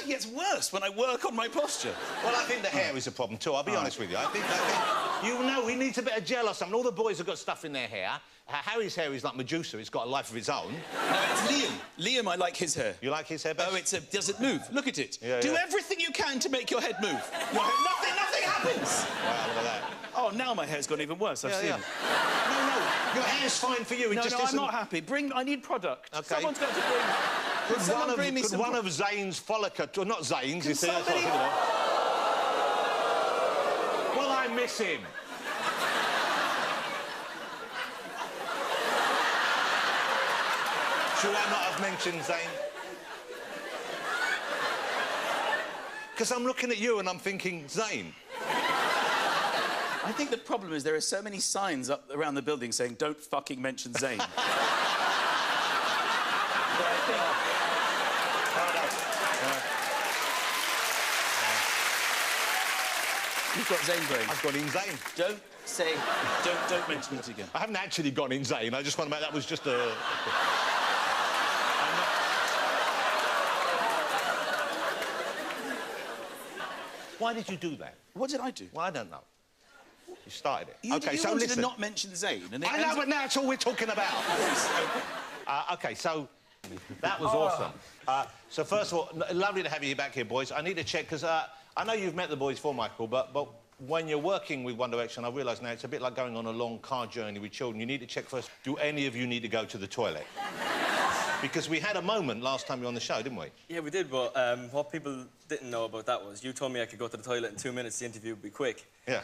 it gets worse when I work on my posture. Well, I think the hair is a problem, too. I'll be honest with you. I think you know, he needs a bit of gel or something. All the boys have got stuff in their hair. Harry's hair is like Medusa. It's got a life of its own. No, it's Liam. Liam, I like his hair. You like his hair best? Oh, does it move? Look at it. Yeah, Do everything you can to make your head move. Nothing happens. Wow, look at that. Oh, now my hair's gone even worse. I've seen. No, your hair's fine for you. It just I'm isn't... not happy. I need product. OK. Someone's got to bring... Could one of Zane's follicles... Or not Zane's, you see, somebody... that's what I'm thinking of. Well, I miss him. Should I not have mentioned Zane? Because I'm looking at you and I'm thinking, Zane. I think the problem is there are so many signs up around the building saying, don't fucking mention Zane. You've got Zane brain. I've got in Zane. Don't mention it again. I haven't actually gone in Zane. I just want to make that was just a... Why did you do that? What did I do? Well, I don't know. You started it. You wanted to not mention Zane. And I know, but now that's all we're talking about. OK, so that was awesome. So first of all, lovely to have you back here, boys. I need to check, because I know you've met the boys before, Michael, but when you're working with One Direction, I realise now it's a bit like going on a long car journey with children. You need to check first, do any of you need to go to the toilet? Because we had a moment last time you were on the show, didn't we? Yeah, we did, but what people didn't know about that was you told me I could go to the toilet in 2 minutes, the interview would be quick. Yeah.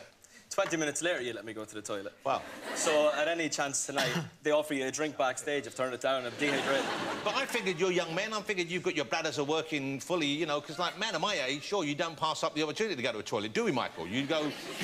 20 minutes later, you let me go to the toilet. Wow. So, at any chance tonight, they offer you a drink backstage. I've turned it down. I'm dehydrated. But I figured you're young men. I figured you've got your bladders are working fully, you know, because, like, man of my age, sure, you don't pass up the opportunity to go to a toilet, do we, Michael? You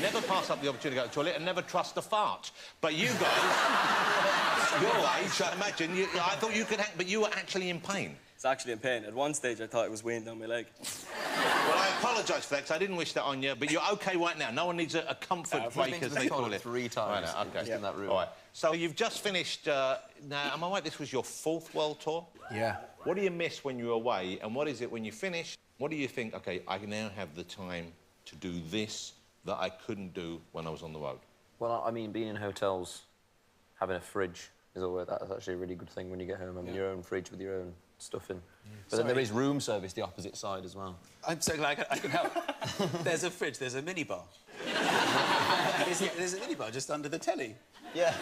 never pass up the opportunity to go to a toilet and never trust a fart. But you guys, your age, I imagine, I thought you could act, but you were actually in pain. It's actually in pain. At one stage, I thought it was weighing down my leg. Well, I apologise for that, 'cause I didn't wish that on you, but you're OK right now. No one needs a comfort break, as they call it. 3 times. Right, OK. Just in that room. All right. So you've just finished... now, am I right, this was your 4th world tour? Yeah. What do you miss when you're away, and what is it when you finish? What do you think, OK, I now have the time to do this that I couldn't do when I was on the road? Well, I mean, being in hotels, having a fridge that's actually a really good thing when you get home. Having your own fridge with your own stuff in. But then there is room service, the opposite side as well. I'm so glad I can help. There's a fridge, there's a minibar. There's a minibar just under the telly. Yeah.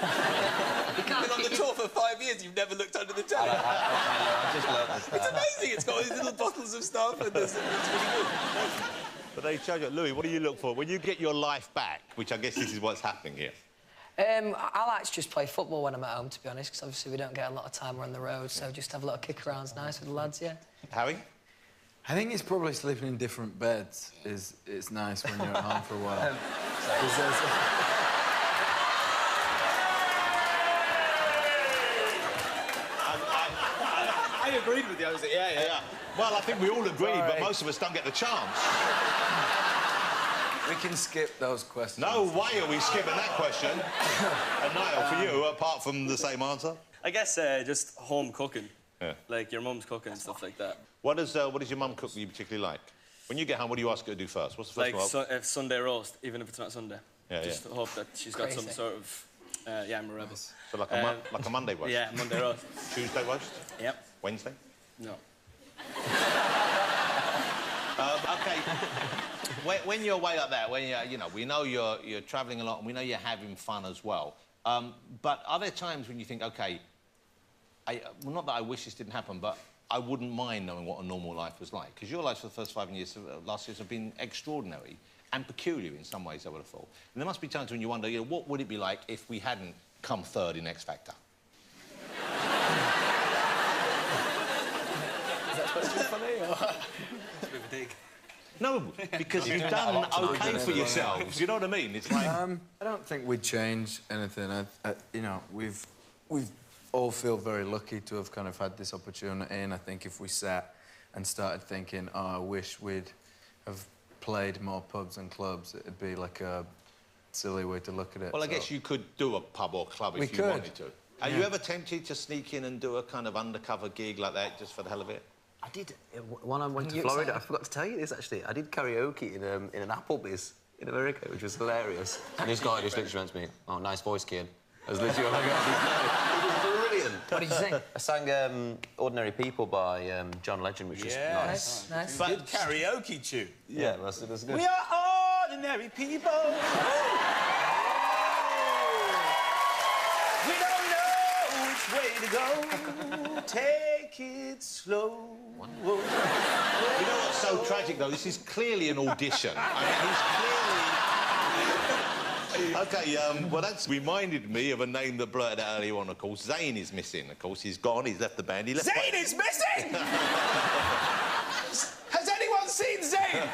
You've been on the tour for 5 years, you've never looked under the telly. I just learned this. It's amazing, it's got these little bottles of stuff and it's really good. But they charge you. Louis, what do you look for? When you get your life back, which I guess this is what's happening here. I like to just play football when I'm at home, to be honest, because obviously we don't get a lot of time on the road, so just have a little kick-around's nice with the lads, yeah. Harry? I think it's probably sleeping in different beds is nice when you're at home for a while. I agreed with you. I was like, yeah. Well, I think we all agreed, but most of us don't get the chance. We can skip those questions. No way are we skipping that question. And Niall, for you, apart from the same answer? I guess just home cooking. Yeah. Like your mum's cooking and stuff like that. What does your mum cook that you particularly like? When you get home, what do you ask her to do first? What's the first one? Like Sunday roast, even if it's not Sunday. Just hope that she's got some sort of yam or rubbish. So like a Monday roast? Yeah, Monday roast. Tuesday roast? Yep. Wednesday? No. OK. When you're away like that, when we know you're travelling a lot and we know you're having fun as well. But are there times when you think, OK, well, not that I wish this didn't happen, but I wouldn't mind knowing what a normal life was like? Because your life for the first 5 years, last years, have been extraordinary and peculiar in some ways, I would have thought. And there must be times when you wonder, what would it be like if we hadn't come 3rd in X Factor? Is that supposed to be funny, or...? It's a bit of a dig. No, because you've done OK for yourselves, you know what I mean? It's like... I don't think we'd change anything. You know, we've all feel very lucky to have kind of had this opportunity, and I think if we sat and started thinking, oh, I wish we'd have played more pubs and clubs, it'd be like a silly way to look at it. Well, I guess you could do a pub or club if you wanted to. Are you ever tempted to sneak in and do a kind of undercover gig like that just for the hell of it? I did. When I went to Florida, I forgot to tell you this, actually. I did karaoke in an Applebee's in America, which was hilarious. And this guy just literally went to me, "Oh, nice voice, kid." I was literally like, it was brilliant. What did you sing? I sang Ordinary People by John Legend, which was nice. Nice. Good karaoke tune. Yeah, it was good. We are ordinary people. We don't know which way to go. Take it slow. You know what's so tragic, though? This is clearly an audition. I mean, he's clearly... OK, well, that's reminded me of a name that blurted out earlier on, of course. Zayn is missing, of course. He's gone, he's left the band. He left Zayn is missing! Has anyone seen Zayn?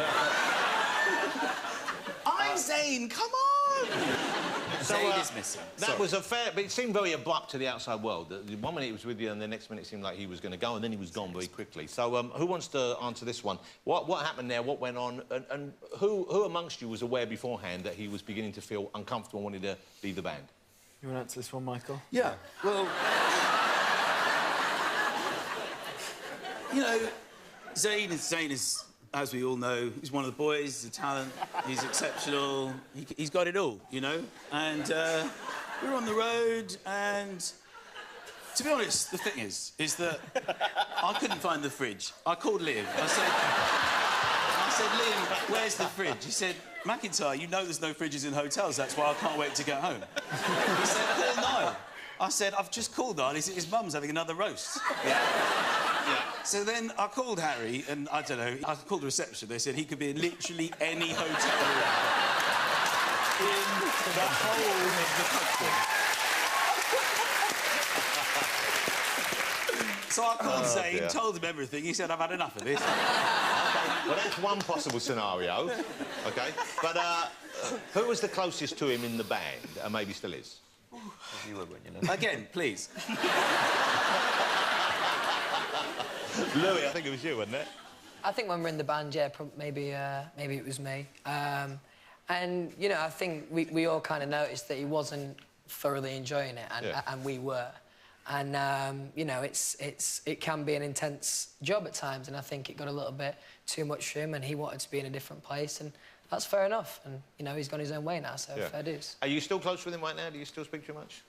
I'm Zayn, come on! So, Zayn is missing. That was a fair... But it seemed very abrupt to the outside world. The 1 minute he was with you and the next minute it seemed like he was going to go and then he was gone very quickly. So who wants to answer this one? What happened there? What went on? And who amongst you was aware beforehand that he was beginning to feel uncomfortable and wanted to leave the band? You want to answer this one, Michael? Yeah, well... you know, Zayn is, as we all know, he's one of the boys, he's a talent, he's exceptional, he's got it all, you know? And we were on the road, and to be honest, the thing is that I couldn't find the fridge. I called Liam. I said, Liam, where's the fridge? He said, McIntyre, you know there's no fridges in hotels, that's why I can't wait to get home. He said, call Niall. I said, I've just called Niall, his mum's having another roast. Yeah. So then I called Harry, and I don't know, I called the reception. They said he could be in literally any hotel room in the whole of the country. So I called Zayn, told him everything. He said, I've had enough of this. Well, that's one possible scenario, OK? But who was the closest to him in the band, and maybe still is? You were, weren't you? Again, please. Louis, I think it was you, wasn't it? I think when we're in the band, yeah, maybe it was me. And, you know, I think we all kind of noticed that he wasn't thoroughly enjoying it, and we were. And, you know, it can be an intense job at times, and I think it got a little bit too much for him, and he wanted to be in a different place, and that's fair enough. And, you know, he's gone his own way now, so fair dues. Are you still close with him right now? Do you still speak to him much?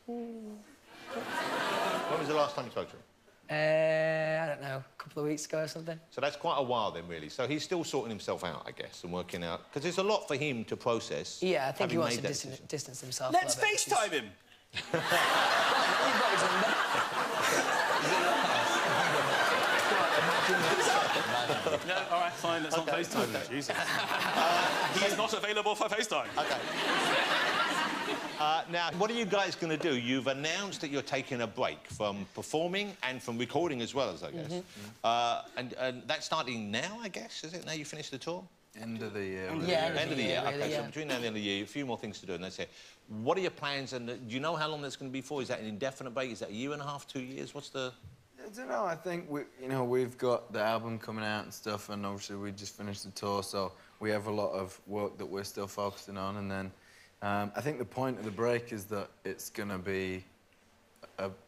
When was the last time you spoke to him? I don't know, a couple of weeks ago or something. So that's quite a while then, really. So he's still sorting himself out, I guess, and working out... Because there's a lot for him to process. Yeah, I think he wants to distance himself Let's a little bit. FaceTime him. No, all right, fine, let's not FaceTime then, Jesus. He's not available for FaceTime. OK. Now, what are you guys going to do? You've announced that you're taking a break from performing and from recording as well, as I guess. And that's starting now, I guess, is it? Now you finished the tour? End of the year. Yeah, End of the year. really, OK, yeah. so between now and the end of the year, a few more things to do, and that's it. What are your plans, and do you know how long that's going to be for? Is that an indefinite break? Is that a year and a half, 2 years? What's the... I don't know, I think, we've got the album coming out and stuff, and obviously we just finished the tour, so we have a lot of work that we're still focusing on, and then I think the point of the break is that it's going to be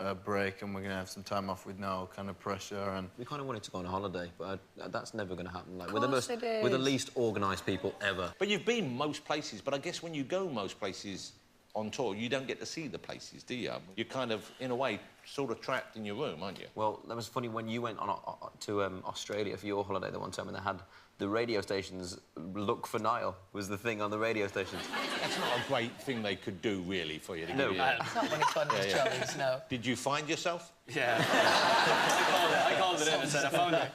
a break, and we're going to have some time off with no kind of pressure. And We kind of wanted to go on a holiday, but that's never going to happen. Like, Of course it is. we're the least organised people ever. But you've been most places, but I guess when you go most places on tour, you don't get to see the places, do you? You're kind of, in a way, sort of trapped in your room, aren't you? Well, that was funny when you went on to Australia for your holiday the one time, and they had the radio stations look for Niall was the thing on the radio stations. That's not a great thing they could do, really, for you to No. give you... It's not when he's fun his jollies, no. Did you find yourself? Yeah. I called it in and said I found it.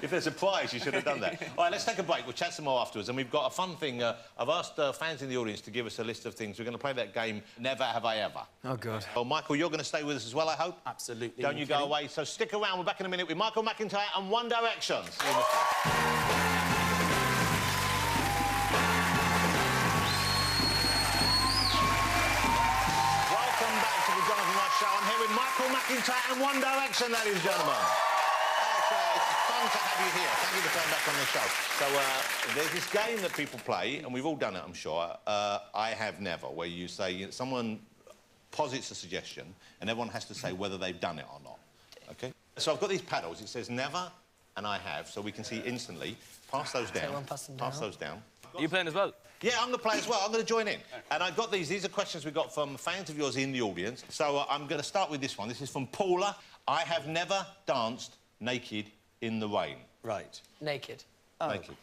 If there's a prize, you should have done that. All right, let's take a break. We'll chat some more afterwards. And we've got a fun thing. I've asked fans in the audience to give us a list of things. We're going to play that game, Never Have I Ever. oh, God. Well, Michael, you're going to stay with us as well, I hope? Absolutely. Don't you go away. So stick around. We're back in a minute with Michael McIntyre and One Direction. See you in a sec. Welcome back to the Jonathon Ross Show. I'm here with Michael McIntyre and One Direction, ladies and gentlemen. It's fun to have you here. Thank you for coming back on the show. So there's this game that people play, and we've all done it, I'm sure. I Have Never, where you say someone posits a suggestion, and everyone has to say whether they've done it or not. OK? So I've got these paddles. It says never, and I have, so we can see instantly. Pass those down. Take one, pass them down. Pass those down. Are you playing as well? Yeah, I'm going to play as well. I'm going to join in. And I got these. These are questions we got from fans of yours in the audience. So I'm going to start with this one. This is from Paula. I have never danced naked in the rain. Right. Naked. Naked.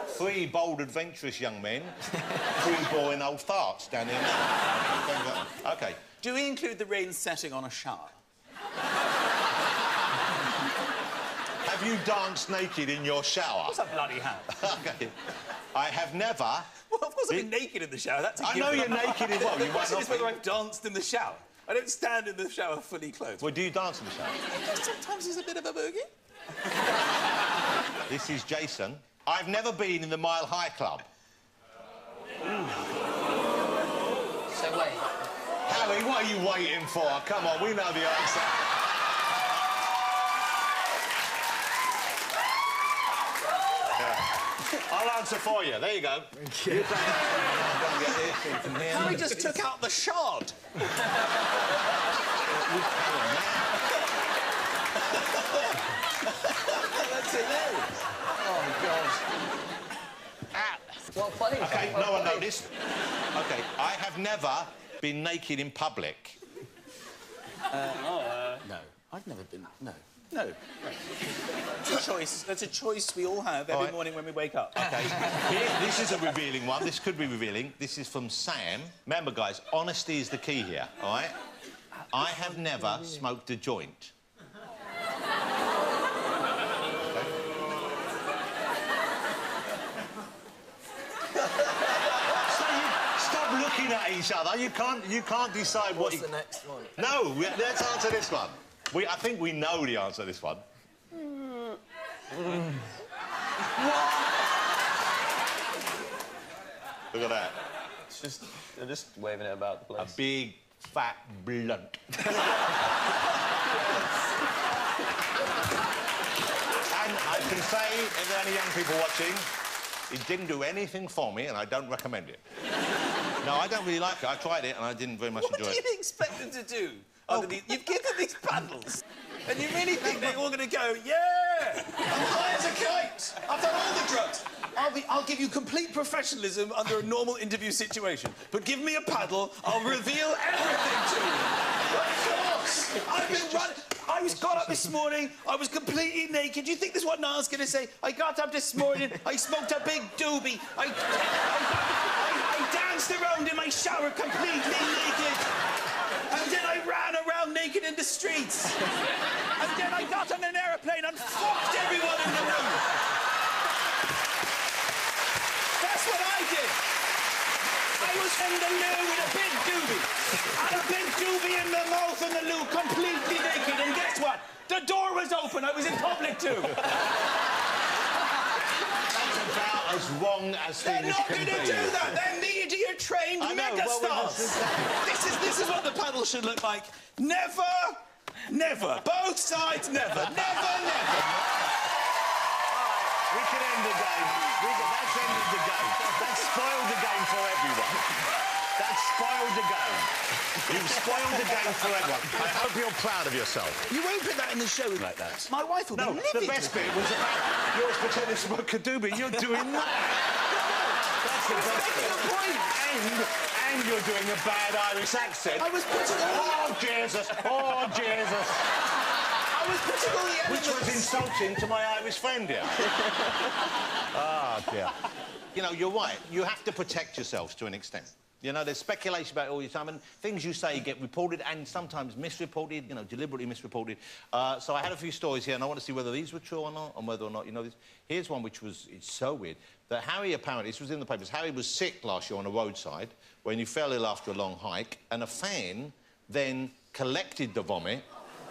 Three bold, adventurous young men, three boring old farts down here now. OK. Do we include the rain setting on a shower? Have you danced naked in your shower? What's that bloody have? OK. I have never... Well, of course I've been naked in the shower. That's a I know given. you're naked as well. The You might question not is whether be. I've danced in the shower. I don't stand in the shower fully clothed. Well, do you dance in the shower? Sometimes there's a bit of a boogie. This is Jason. I've never been in the Mile High Club. So wait. Harry, what are you waiting for? Come on, we know the answer. I'll answer for you. There you go. You Harry just took out the shard. That's hilarious. Oh, God. Well played. OK, no one noticed. OK, I have never been naked in public. No, I've never been. No. No. It's a choice. That's a choice we all have every morning when we wake up. OK. This is a revealing one. This could be revealing. This is from Sam. Remember, guys, honesty is the key here, all right? I have never smoked a joint. Stop looking at each other. You can't decide what... What's the next one? No, let's answer this one. I think we know the answer to this one. Look at that. They're just waving it about the A place. big, fat blunt. And I can say, if there are any young people watching, it didn't do anything for me, and I don't recommend it. No, I don't really like it. I tried it, and I didn't very much enjoy it. What do you expect them to do? You've given them these paddles, and you really think they're all going to go, yeah, I'm high as a kite. I've done all the drugs. I'll give you complete professionalism under a normal interview situation, but give me a paddle, I'll reveal everything to you. Of course. I've been running. I got up this morning, I was completely naked. Do you think this is what Niall's going to say? I got up this morning, I smoked a big doobie, I danced around in my shower completely naked. And then I ran around naked in the streets. And then I got on an aeroplane and fucked everyone in the room. That's what I did. I was in the loo with a big doobie. And a big doobie in the mouth and the loo, completely naked. And guess what? The door was open. I was in public too. That's about as wrong as They're things not can going to be. do that. They're media-trained I know, megastars. This is what the paddle should look like. Never, never. Both sides, never. Never, never. We can end the game. That's ended the game. That's spoiled the game for everyone. That's spoiled the game. You've spoiled the game for everyone. I hope you're proud of yourself. You won't put that in the show like that. My wife will be No, livid. the best bit was about yours pretending to smoke a doobie. You're doing that. That's the best bit. And you're doing a bad Irish accent. I was putting all Oh, Jesus. Oh, Jesus. I was putting all the Which elements... was insulting to my Irish friend here. Ah, dear. You know, you're right. You have to protect yourselves to an extent. You know, there's speculation about it all the time, and things you say get reported and sometimes misreported, you know, deliberately misreported. So I had a few stories here, and I want to see whether these were true or not, and whether or not you know this. Here's one which was, it's so weird, that Harry apparently, this was in the papers, Harry was sick last year on a roadside when he fell ill after a long hike, and a fan then collected the vomit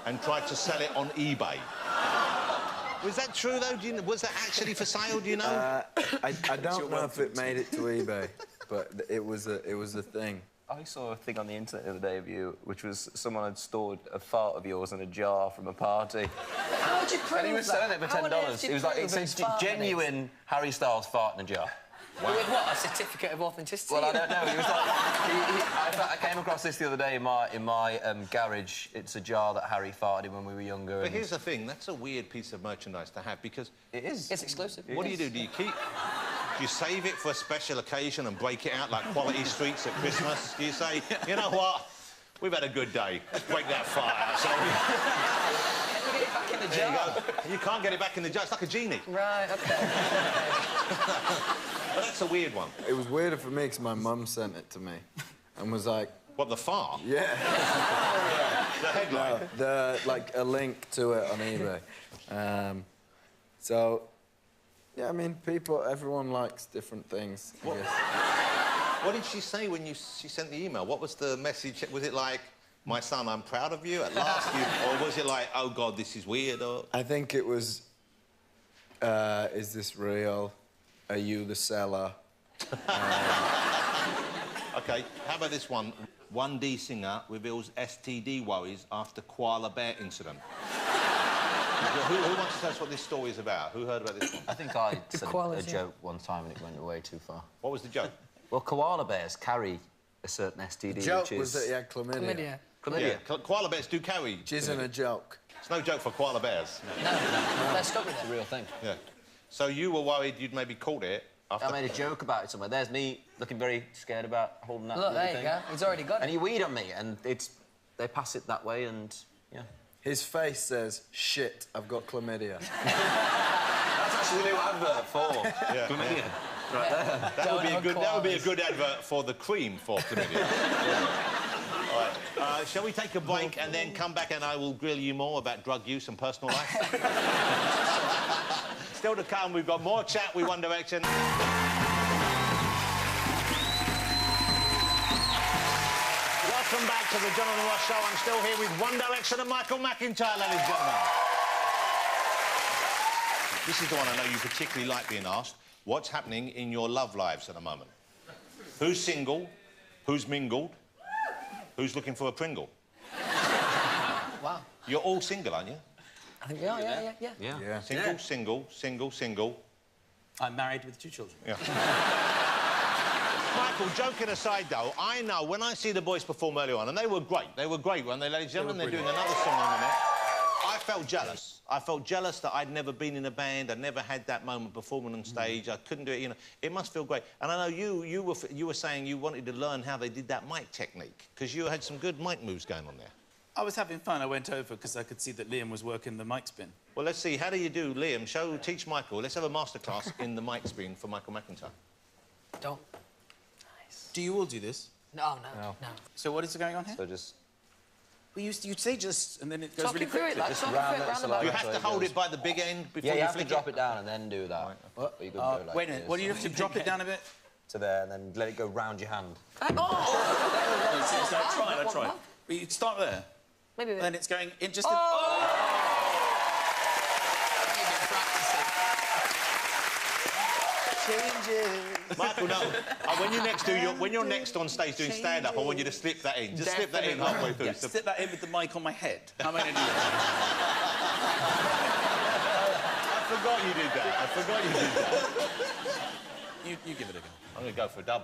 and tried to sell it on eBay. Was that true, though? Was that actually for sale, do you know? I don't know if it made it to eBay, but it was a thing. I saw a thing on the internet the other day of you, which was someone had stored a fart of yours in a jar from a party. How'd you prove And he was selling it for How on earth $10. did It was like, you it prove says farting genuine Harry Styles fart in a jar. Wow. With what? A certificate of authenticity? Well, I don't know. He was like, I came across this the other day in my garage. It's a jar that Harry farted in when we were younger. But here's the thing: that's a weird piece of merchandise to have because it is. It's exclusive. What do you do? Do you keep? Do you save it for a special occasion and break it out like Quality Streets at Christmas? Do you say, you know what? We've had a good day. Let's break that fart out, shall we? Get it back in the jar. You can't get it back in the jar. It's like a genie. Right, OK. But that's a weird one. It was weirder for me because my mum sent it to me and was like... What, the fart? Yeah. The headline? No, like, a link to it on eBay. So, yeah, I mean, everyone likes different things, I guess. What did she say when she sent the email? What was the message? Was it like, my son, I'm proud of you at last? Or was it like, oh, God, this is weird? Or... I think it was, is this real? Are you the seller? OK, how about this one? 1D singer reveals STD worries after koala bear incident. Who wants to tell us what this story is about? Who heard about this one? I think I said a joke one time and it went way too far. What was the joke? Well, koala bears carry a certain STD, The joke which is... was that he had chlamydia. Chlamydia. Yeah, koala bears do carry. Which isn't a joke. It's no joke for koala bears. No, they're stuck with it. It's a real thing. Yeah. So you were worried you'd maybe caught it after... I made a joke about it somewhere. There's me looking very scared about holding that Look, bloody there you thing. go. He's already got it. And he weed on me, and they pass it that way, and yeah. His face says, shit, I've got chlamydia. That's actually the new advert for chlamydia. Right there. That would be a good advert for the cream for chlamydia. All right. Shall we take a break and then come back and I will grill you more about drug use and personal life? Still to come, we've got more chat with One Direction. Welcome back to the Jonathon Ross Show. I'm still here with One Direction and Michael McIntyre, ladies and gentlemen. This is the one I know you particularly like being asked. What's happening in your love lives at the moment? Who's single? Who's mingled? Who's looking for a Pringle? Wow. You're all single, aren't you? I think we are, yeah. Single. I'm married with 2 children. Yeah. Michael, joking aside, though, I know when I see the boys perform earlier on, and they were great, weren't they, ladies and gentlemen? They're doing another song in a minute. I felt jealous. I felt jealous that I'd never been in a band, I'd never had that moment performing on stage, I couldn't do it, you know. It must feel great. And I know you were saying you wanted to learn how they did that mic technique, because you had some good mic moves going on there. I was having fun. I went over because I could see that Liam was working the mic spin. Well, let's see. How do you do, Liam? Teach Michael. Let's have a masterclass in the mic spin for Michael McIntyre. Don't. Do you all do this? No. So what is going on here? So just... Well, you say just, and then it goes Talking really through quickly. it, like, Just talking round through it, it, round so about. You like- have to hold it by the big end before Yeah, you have flick to drop it down and then do that. What? But you could go like Wait a minute. this. What do you have to drop it down a bit? To there, and then let it go round your hand. I tried. But you start there. Maybe a bit. Then it's going in just Michael, no. When you're next on stage doing stand-up, I want you to slip that in. Just slip that in halfway through. Yeah, slip that in with the mic on my head. How am I going to do that? I forgot you did that. You give it a go. I'm going to go for a double.